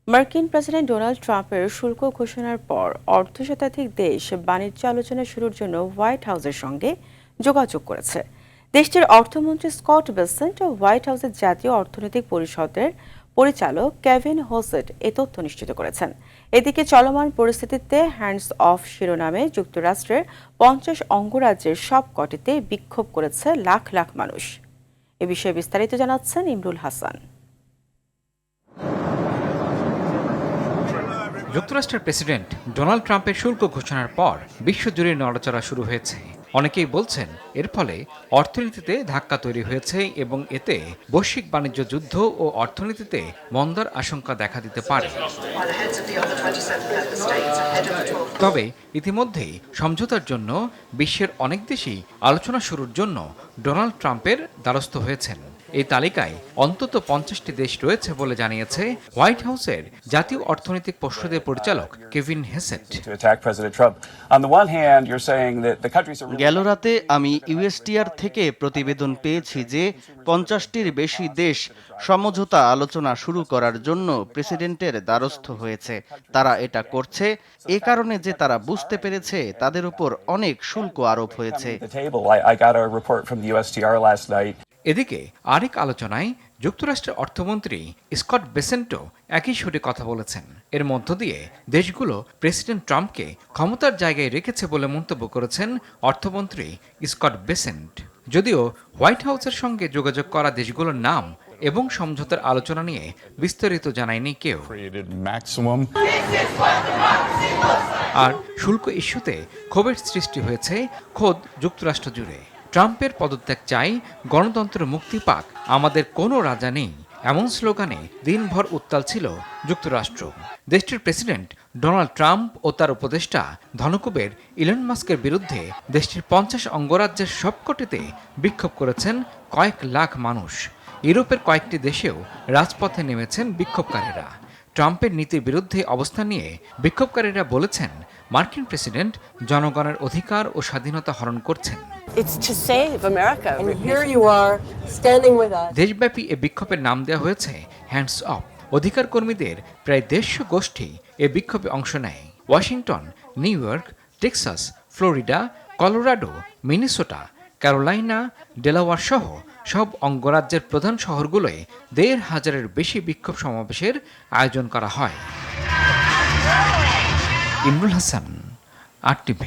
মার্কিন president Donald ট্রাম্পের শুল্ক ঘোষণার পর অর্ধশতাধিক দেশ বাণিজ্য আলোচনা শুরুর জন্য হোয়াইট হাউসের সঙ্গে যোগাযোগ করেছে। দেশটির অর্থমন্ত্রী স্কট বেসেন্ট ও হোয়াইট হাউসের জাতীয় অর্থনৈতিক পরিষদের পরিচালক কেভিন হোসেট এ তথ্য নিশ্চিত করেছেন। এদিকে চলমান পরিস্থিতিতে হ্যান্ডস অফ শিরোনামে যুক্তরাষ্ট্রের 50 অঙ্গরাজ্যের সবকটিতে বিক্ষোভ করেছে লাখ লাখ মানুষ। এ বিষয়ে বিস্তারিত জানাচ্ছেন ইমরুল হাসান। যুক্তরাষ্ট্রের প্রেসিডেন্ট ডোনাল্ড ট্রাম্পের শুল্ক ঘোষণার পর বিশ্বজুড়ে নড়াচড়া শুরু হয়েছে। অনেকেই বলছেন এর ফলে অর্থনীতিতে ধাক্কা তৈরি হয়েছে এবং এতে বৈশ্বিক বাণিজ্য যুদ্ধ ও অর্থনীতিতে মন্দার আশঙ্কা দেখা দিতে পারে। তবে ইতিমধ্যেই সমঝোতার জন্য বিশ্বের অনেক দেশই আলোচনা শুরুর জন্য ডোনাল্ড ট্রাম্পের দ্বারস্থ হয়েছেন। এই তালিকায় অন্তত 50টি দেশ রয়েছে বলে জানিয়েছে হোয়াইট হাউসের জাতীয় অর্থনৈতিক পরিষদের পরিচালক কেভিন হেসেট। গেল রাতে আমি ইউএসটিআর থেকে প্রতিবেদন পেয়েছি যে 50টির বেশি দেশ সমঝোতা আলোচনা শুরু করার জন্য প্রেসিডেন্টের দ্বারস্থ হয়েছে। তারা এটা করছে এ কারণে যে তারা বুঝতে পেরেছে তাদের উপর অনেক শুল্ক আরোপ হয়েছে। এদিকে আরেক আলোচনায় যুক্তরাষ্ট্রের অর্থমন্ত্রী স্কট বেসেন্টও একই সুরে কথা বলেছেন। এর মধ্য দিয়ে দেশগুলো প্রেসিডেন্ট ট্রাম্পকে ক্ষমতার জায়গায় রেখেছে বলে মন্তব্য করেছেন অর্থমন্ত্রী স্কট বেসেন্ট। যদিও হোয়াইট হাউসের সঙ্গে যোগাযোগ করা দেশগুলোর নাম এবং সমঝোতার আলোচনা নিয়ে বিস্তারিত জানায়নি কেউ। আর শুল্ক ইস্যুতে ক্ষোভের সৃষ্টি হয়েছে খোদ যুক্তরাষ্ট্র জুড়ে। ট্রাম্পের পদত্যাগ চাই, গণতন্ত্র মুক্তি পাক, আমাদের কোনো রাজা নেই, এমন স্লোগানে দিনভর উত্তাল ছিল যুক্তরাষ্ট্র। দেশটির প্রেসিডেন্ট ডোনাল্ড ট্রাম্প ও তার উপদেষ্টা ধনকুবের ইলন মাস্কের বিরুদ্ধে দেশটির 50 অঙ্গরাজ্যের সবকটিতে বিক্ষোভ করেছেন কয়েক লাখ মানুষ। ইউরোপের কয়েকটি দেশেও রাজপথে নেমেছেন বিক্ষোভকারীরা। ট্রাম্পের নীতির বিরুদ্ধে অবস্থান নিয়ে বিক্ষোভকারীরা বলেছেন মার্কিন প্রেসিডেন্ট জনগণের অধিকার ও স্বাধীনতা হরণ করছেন। দেশব্যাপী এ বিক্ষোভের নাম দেওয়া হয়েছে হ্যান্ডস অফ। অধিকার কর্মীদের প্রায় 150 গোষ্ঠী এ বিক্ষোভে অংশ নেয়। Washington, new York, Texas, Florida, Colorado, Minnesota, Carolina, Delaware সহ সব অঙ্গরাজ্যের প্রধান শহরগুলোয় 1,500-এর বেশি বিক্ষোভ সমাবেশের আয়োজন করা হয়। ইমরুল হাসান, RTV।